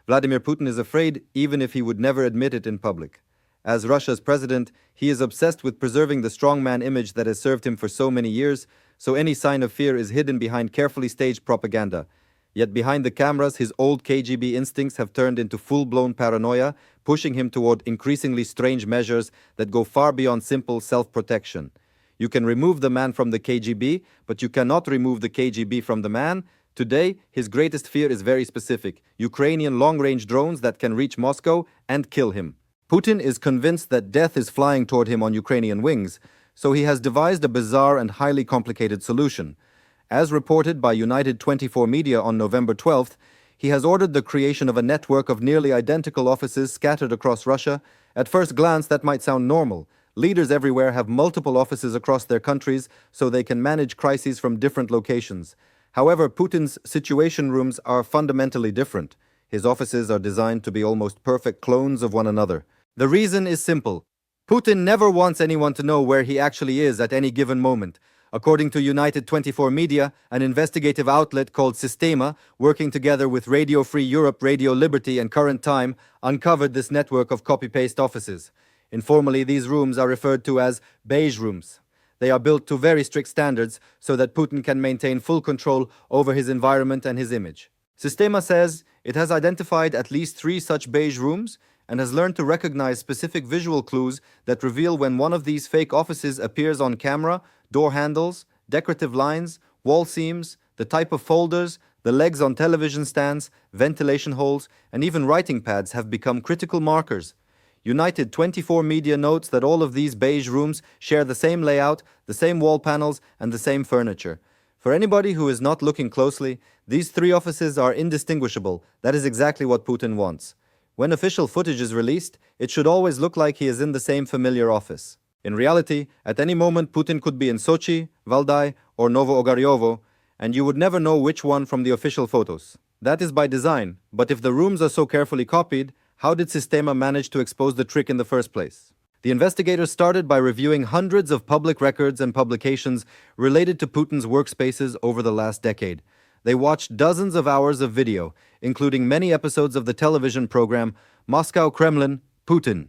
Vladimir Putin is afraid, even if he would never admit it in public. As Russia's president, he is obsessed with preserving the strongman image that has served him for so many years, so any sign of fear is hidden behind carefully staged propaganda. Yet behind the cameras, his old KGB instincts have turned into full-blown paranoia, pushing him toward increasingly strange measures that go far beyond simple self-protection. You can remove the man from the KGB, but you cannot remove the KGB from the man. Today, his greatest fear is very specific: Ukrainian long-range drones that can reach Moscow and kill him. Putin is convinced that death is flying toward him on Ukrainian wings, so he has devised a bizarre and highly complicated solution. As reported by United24 Media on November 12th, he has ordered the creation of a network of nearly identical offices scattered across Russia. At first glance, that might sound normal. Leaders everywhere have multiple offices across their countries, so they can manage crises from different locations. However, Putin's situation rooms are fundamentally different. His offices are designed to be almost perfect clones of one another. The reason is simple. Putin never wants anyone to know where he actually is at any given moment. According to United24 Media, an investigative outlet called Sistema, working together with Radio Free Europe, Radio Liberty, and Current Time, uncovered this network of copy-paste offices. Informally, these rooms are referred to as beige rooms. They are built to very strict standards so that Putin can maintain full control over his environment and his image. Sistema says it has identified at least 3 such beige rooms and has learned to recognize specific visual clues that reveal when one of these fake offices appears on camera. Door handles, decorative lines, wall seams, the type of folders, the legs on television stands, ventilation holes, and even writing pads have become critical markers. United24 Media notes that all of these beige rooms share the same layout, the same wall panels, and the same furniture. For anybody who is not looking closely, these 3 offices are indistinguishable. That is exactly what Putin wants. When official footage is released, it should always look like he is in the same familiar office. In reality, at any moment Putin could be in Sochi, Valdai, or Novo Ogaryovo, and you would never know which one from the official photos. That is by design, but if the rooms are so carefully copied, how did Sistema manage to expose the trick in the first place? The investigators started by reviewing hundreds of public records and publications related to Putin's workspaces over the last decade. They watched dozens of hours of video, including many episodes of the television program Moscow, Kremlin, Putin.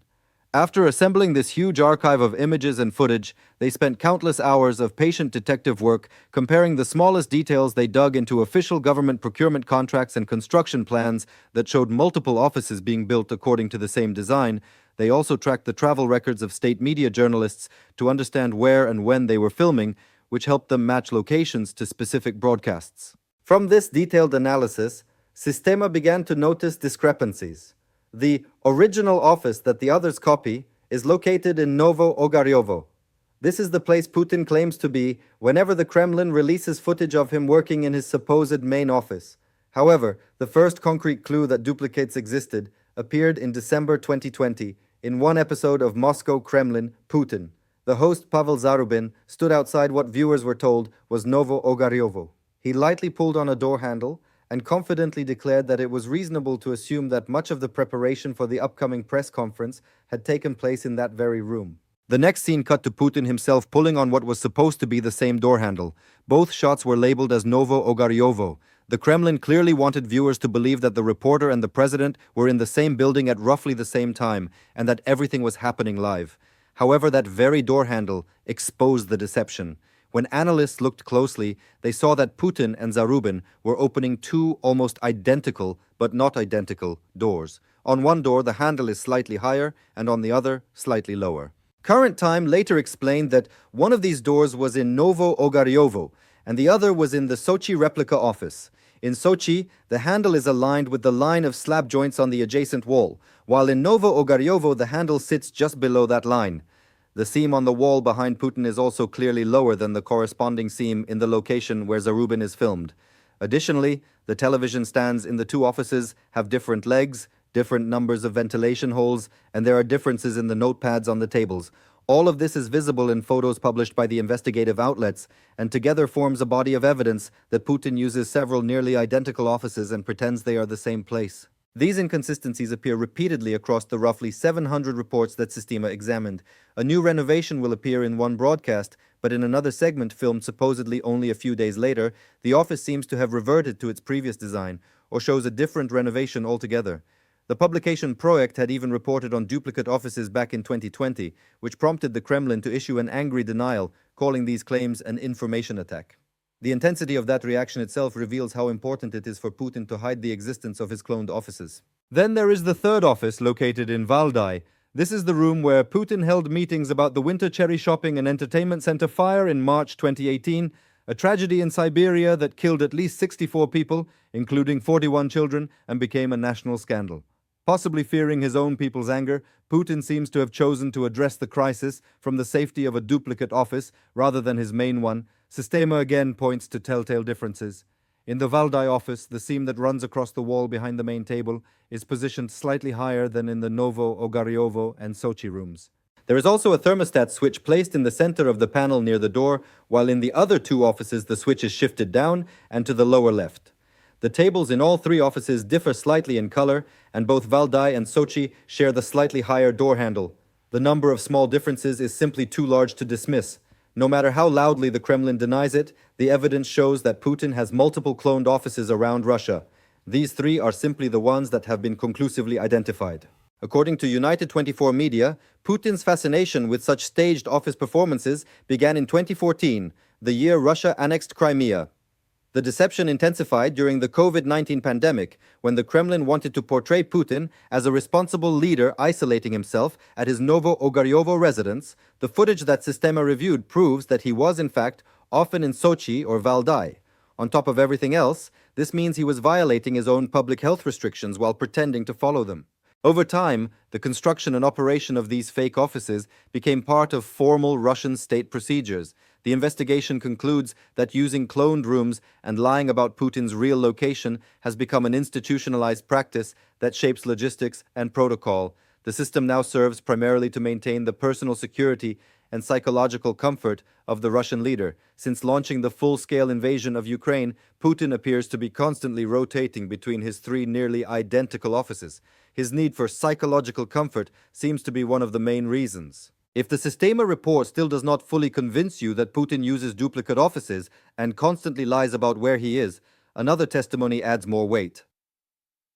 After assembling this huge archive of images and footage, they spent countless hours of patient detective work comparing the smallest details. They dug into official government procurement contracts and construction plans that showed multiple offices being built according to the same design. They also tracked the travel records of state media journalists to understand where and when they were filming, which helped them match locations to specific broadcasts. From this detailed analysis, Sistema began to notice discrepancies. The original office that the others copy is located in Novo Ogaryovo. This is the place Putin claims to be whenever the Kremlin releases footage of him working in his supposed main office. However, the first concrete clue that duplicates existed appeared in December 2020 in one episode of Moscow, Kremlin, Putin. The host Pavel Zarubin stood outside what viewers were told was Novo Ogaryovo. He lightly pulled on a door handle and confidently declared that it was reasonable to assume that much of the preparation for the upcoming press conference had taken place in that very room. The next scene cut to Putin himself pulling on what was supposed to be the same door handle. Both shots were labeled as Novo Ogaryovo. The Kremlin clearly wanted viewers to believe that the reporter and the president were in the same building at roughly the same time, and that everything was happening live. However, that very door handle exposed the deception. When analysts looked closely, they saw that Putin and Zarubin were opening 2 almost identical, but not identical, doors. On one door, the handle is slightly higher, and on the other, slightly lower. Current Time later explained that one of these doors was in Novo Ogaryovo, and the other was in the Sochi replica office. In Sochi, the handle is aligned with the line of slab joints on the adjacent wall, while in Novo Ogaryovo, the handle sits just below that line. The seam on the wall behind Putin is also clearly lower than the corresponding seam in the location where Zarubin is filmed. Additionally, the television stands in the 2 offices have different legs, different numbers of ventilation holes, and there are differences in the notepads on the tables. All of this is visible in photos published by the investigative outlets, and together forms a body of evidence that Putin uses several nearly identical offices and pretends they are the same place. These inconsistencies appear repeatedly across the roughly 700 reports that Sistema examined. A new renovation will appear in one broadcast, but in another segment filmed supposedly only a few days later, the office seems to have reverted to its previous design. or shows a different renovation altogether. The publication Projekt had even reported on duplicate offices back in 2020, which prompted the Kremlin to issue an angry denial, calling these claims an information attack. The intensity of that reaction itself reveals how important it is for Putin to hide the existence of his cloned offices. Then there is the third office located in Valdai. This is the room where Putin held meetings about the winter cherry shopping and entertainment center fire in March 2018, a tragedy in Siberia that killed at least 64 people, including 41 children, and became a national scandal. Possibly fearing his own people's anger, Putin seems to have chosen to address the crisis from the safety of a duplicate office rather than his main one. Sistema again points to telltale differences. In the Valdai office, the seam that runs across the wall behind the main table is positioned slightly higher than in the Novo Ogaryovo and Sochi rooms. There is also a thermostat switch placed in the center of the panel near the door, while in the other two offices the switch is shifted down and to the lower left. The tables in all three offices differ slightly in color, and both Valdai and Sochi share the slightly higher door handle. The number of small differences is simply too large to dismiss. No matter how loudly the Kremlin denies it, the evidence shows that Putin has multiple cloned offices around Russia. These three are simply the ones that have been conclusively identified. According to United24 Media, Putin's fascination with such staged office performances began in 2014, the year Russia annexed Crimea. The deception intensified during the COVID-19 pandemic, when the Kremlin wanted to portray Putin as a responsible leader isolating himself at his Novo Ogaryovo residence. The footage that Sistema reviewed proves that he was, in fact, often in Sochi or Valdai. On top of everything else, this means he was violating his own public health restrictions while pretending to follow them. Over time, the construction and operation of these fake offices became part of formal Russian state procedures. The investigation concludes that using cloned rooms and lying about Putin's real location has become an institutionalized practice that shapes logistics and protocol. The system now serves primarily to maintain the personal security and psychological comfort of the Russian leader. Since launching the full-scale invasion of Ukraine, Putin appears to be constantly rotating between his three nearly identical offices. His need for psychological comfort seems to be one of the main reasons. If the Sistema report still does not fully convince you that Putin uses duplicate offices and constantly lies about where he is, another testimony adds more weight.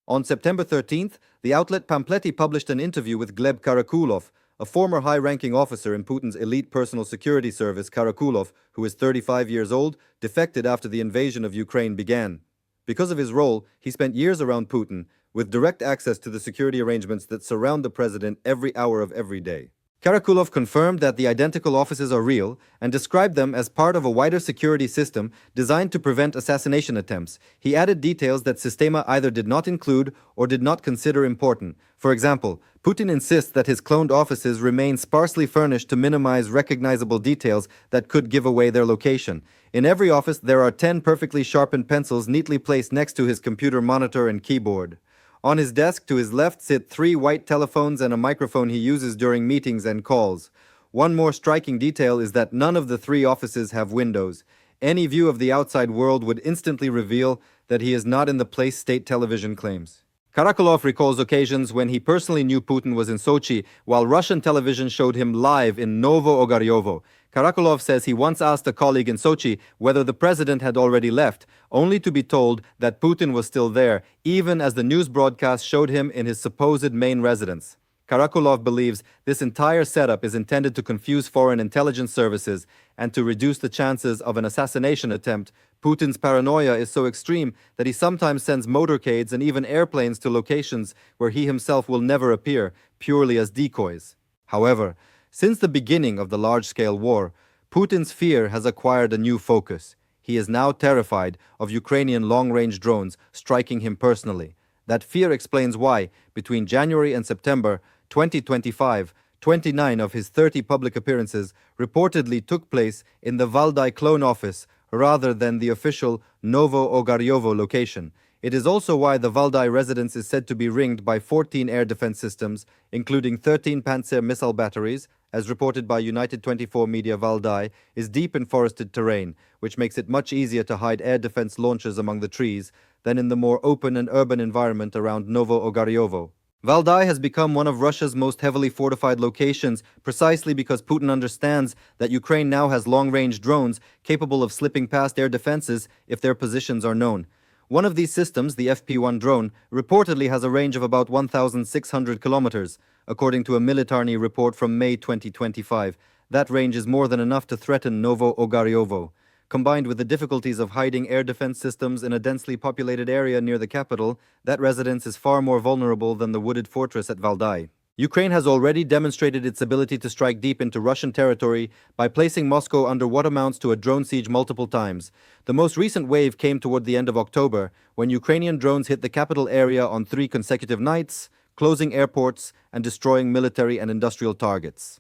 On September 13th, the outlet Pampleti published an interview with Gleb Karakulov, a former high-ranking officer in Putin's elite personal security service. Karakulov, who is 35 years old, defected after the invasion of Ukraine began. Because of his role, he spent years around Putin, with direct access to the security arrangements that surround the president every hour of every day. Karakulov confirmed that the identical offices are real and described them as part of a wider security system designed to prevent assassination attempts. He added details that Sistema either did not include or did not consider important. For example, Putin insists that his cloned offices remain sparsely furnished to minimize recognizable details that could give away their location. In every office, there are 10 perfectly sharpened pencils neatly placed next to his computer monitor and keyboard. On his desk to his left sit 3 white telephones and a microphone he uses during meetings and calls. One more striking detail is that none of the 3 offices have windows. Any view of the outside world would instantly reveal that he is not in the place state television claims. Karakulov recalls occasions when he personally knew Putin was in Sochi, while Russian television showed him live in Novo Ogaryovo. Karakulov says he once asked a colleague in Sochi whether the president had already left, only to be told that Putin was still there, even as the news broadcast showed him in his supposed main residence. Karakulov believes this entire setup is intended to confuse foreign intelligence services and to reduce the chances of an assassination attempt. Putin's paranoia is so extreme that he sometimes sends motorcades and even airplanes to locations where he himself will never appear, purely as decoys. However, since the beginning of the large-scale war, Putin's fear has acquired a new focus. He is now terrified of Ukrainian long-range drones striking him personally. That fear explains why, between January and September 2025, 29 of his 30 public appearances reportedly took place in the Valdai clone office rather than the official Novo Ogaryovo location. It is also why the Valdai residence is said to be ringed by 14 air defense systems, including 13 Panzer missile batteries, as reported by United24 Media. Valdai is deep in forested terrain, which makes it much easier to hide air defense launchers among the trees than in the more open and urban environment around Novo Ogaryovo. Valdai has become one of Russia's most heavily fortified locations precisely because Putin understands that Ukraine now has long-range drones capable of slipping past air defenses if their positions are known. One of these systems, the FP-1 drone, reportedly has a range of about 1,600 kilometers, according to a Militarny report from May 2025. That range is more than enough to threaten Novo Ogaryovo. Combined with the difficulties of hiding air defense systems in a densely populated area near the capital, that residence is far more vulnerable than the wooded fortress at Valdai. Ukraine has already demonstrated its ability to strike deep into Russian territory by placing Moscow under what amounts to a drone siege multiple times. The most recent wave came toward the end of October, when Ukrainian drones hit the capital area on 3 consecutive nights, closing airports and destroying military and industrial targets.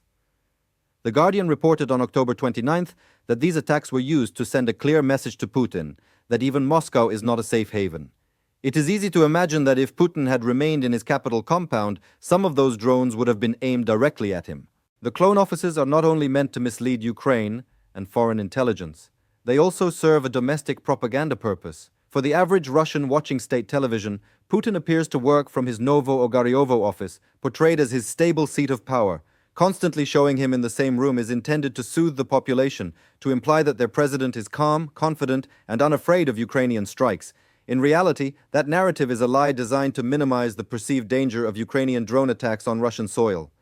The Guardian reported on October 29th that these attacks were used to send a clear message to Putin that even Moscow is not a safe haven. It is easy to imagine that if Putin had remained in his capital compound, some of those drones would have been aimed directly at him. The clone offices are not only meant to mislead Ukraine and foreign intelligence, they also serve a domestic propaganda purpose. For the average Russian watching state television, Putin appears to work from his Novo Ogaryovo office, portrayed as his stable seat of power. Constantly showing him in the same room is intended to soothe the population, to imply that their president is calm, confident, and unafraid of Ukrainian strikes. In reality, that narrative is a lie designed to minimize the perceived danger of Ukrainian drone attacks on Russian soil.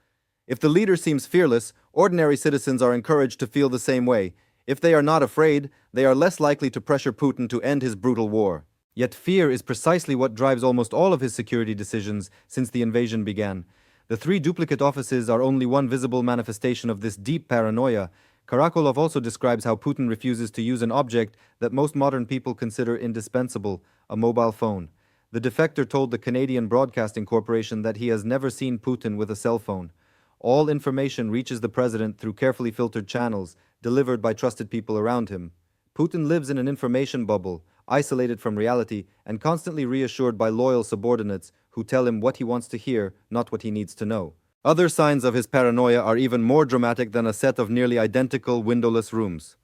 If the leader seems fearless, ordinary citizens are encouraged to feel the same way. If they are not afraid, they are less likely to pressure Putin to end his brutal war. Yet fear is precisely what drives almost all of his security decisions since the invasion began. The 3 duplicate offices are only one visible manifestation of this deep paranoia. Karakulov also describes how Putin refuses to use an object that most modern people consider indispensable, a mobile phone. The defector told the Canadian Broadcasting Corporation that he has never seen Putin with a cell phone. All information reaches the president through carefully filtered channels, delivered by trusted people around him. Putin lives in an information bubble, isolated from reality, and constantly reassured by loyal subordinates who tell him what he wants to hear, not what he needs to know. Other signs of his paranoia are even more dramatic than a set of nearly identical windowless rooms.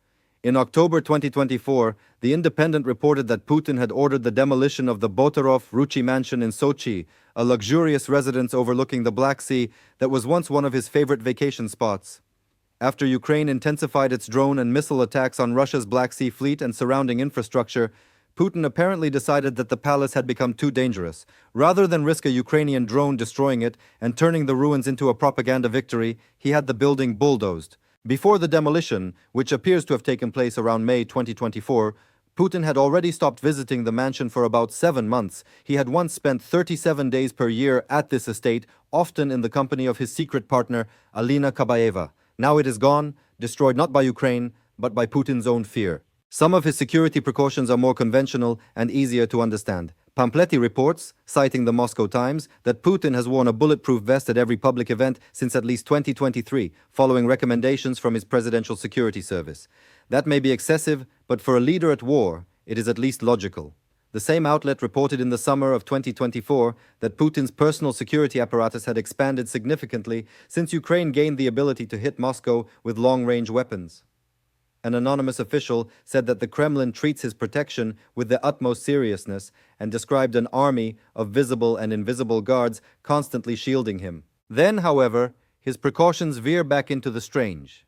In October 2024, The Independent reported that Putin had ordered the demolition of the Botarov-Ruchi mansion in Sochi, a luxurious residence overlooking the Black Sea that was once one of his favorite vacation spots. After Ukraine intensified its drone and missile attacks on Russia's Black Sea fleet and surrounding infrastructure, Putin apparently decided that the palace had become too dangerous. Rather than risk a Ukrainian drone destroying it and turning the ruins into a propaganda victory, he had the building bulldozed. Before the demolition, which appears to have taken place around May 2024, Putin had already stopped visiting the mansion for about 7 months. He had once spent 37 days per year at this estate, often in the company of his secret partner, Alina Kabaeva. Now it is gone, destroyed not by Ukraine, but by Putin's own fear. Some of his security precautions are more conventional and easier to understand. Pampletti reports, citing the Moscow Times, that Putin has worn a bulletproof vest at every public event since at least 2023, following recommendations from his presidential security service. That may be excessive, but for a leader at war, it is at least logical. The same outlet reported in the summer of 2024 that Putin's personal security apparatus had expanded significantly since Ukraine gained the ability to hit Moscow with long-range weapons. An anonymous official said that the Kremlin treats his protection with the utmost seriousness and described an army of visible and invisible guards constantly shielding him. Then, however, his precautions veer back into the strange.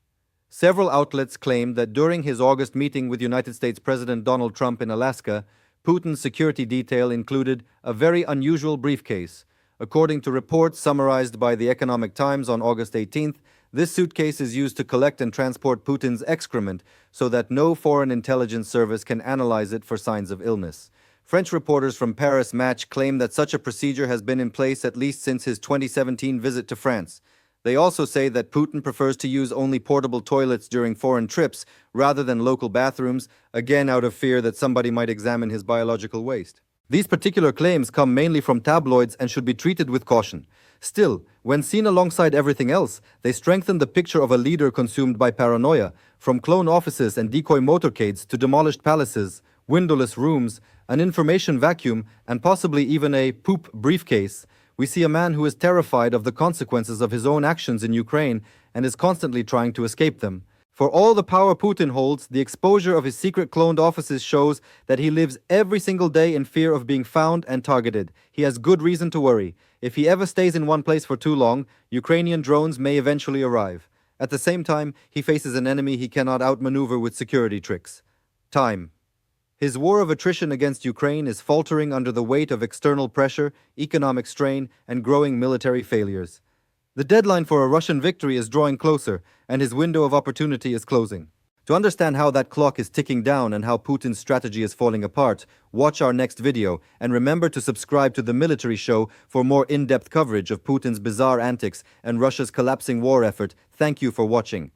Several outlets claimed that during his August meeting with United States President Donald Trump in Alaska, Putin's security detail included a very unusual briefcase. According to reports summarized by the Economic Times on August 18th, this suitcase is used to collect and transport Putin's excrement so that no foreign intelligence service can analyze it for signs of illness. French reporters from Paris Match claim that such a procedure has been in place at least since his 2017 visit to France. They also say that Putin prefers to use only portable toilets during foreign trips rather than local bathrooms, again out of fear that somebody might examine his biological waste. These particular claims come mainly from tabloids and should be treated with caution. Still, when seen alongside everything else, they strengthen the picture of a leader consumed by paranoia, from clone offices and decoy motorcades to demolished palaces, windowless rooms, an information vacuum, and possibly even a poop briefcase. We see a man who is terrified of the consequences of his own actions in Ukraine and is constantly trying to escape them. For all the power Putin holds, the exposure of his secret cloned offices shows that he lives every single day in fear of being found and targeted. He has good reason to worry. If he ever stays in one place for too long, Ukrainian drones may eventually arrive. At the same time, he faces an enemy he cannot outmaneuver with security tricks: time. His war of attrition against Ukraine is faltering under the weight of external pressure, economic strain, and growing military failures. The deadline for a Russian victory is drawing closer, and his window of opportunity is closing. To understand how that clock is ticking down and how Putin's strategy is falling apart, watch our next video, and remember to subscribe to the Military Show for more in-depth coverage of Putin's bizarre antics and Russia's collapsing war effort. Thank you for watching.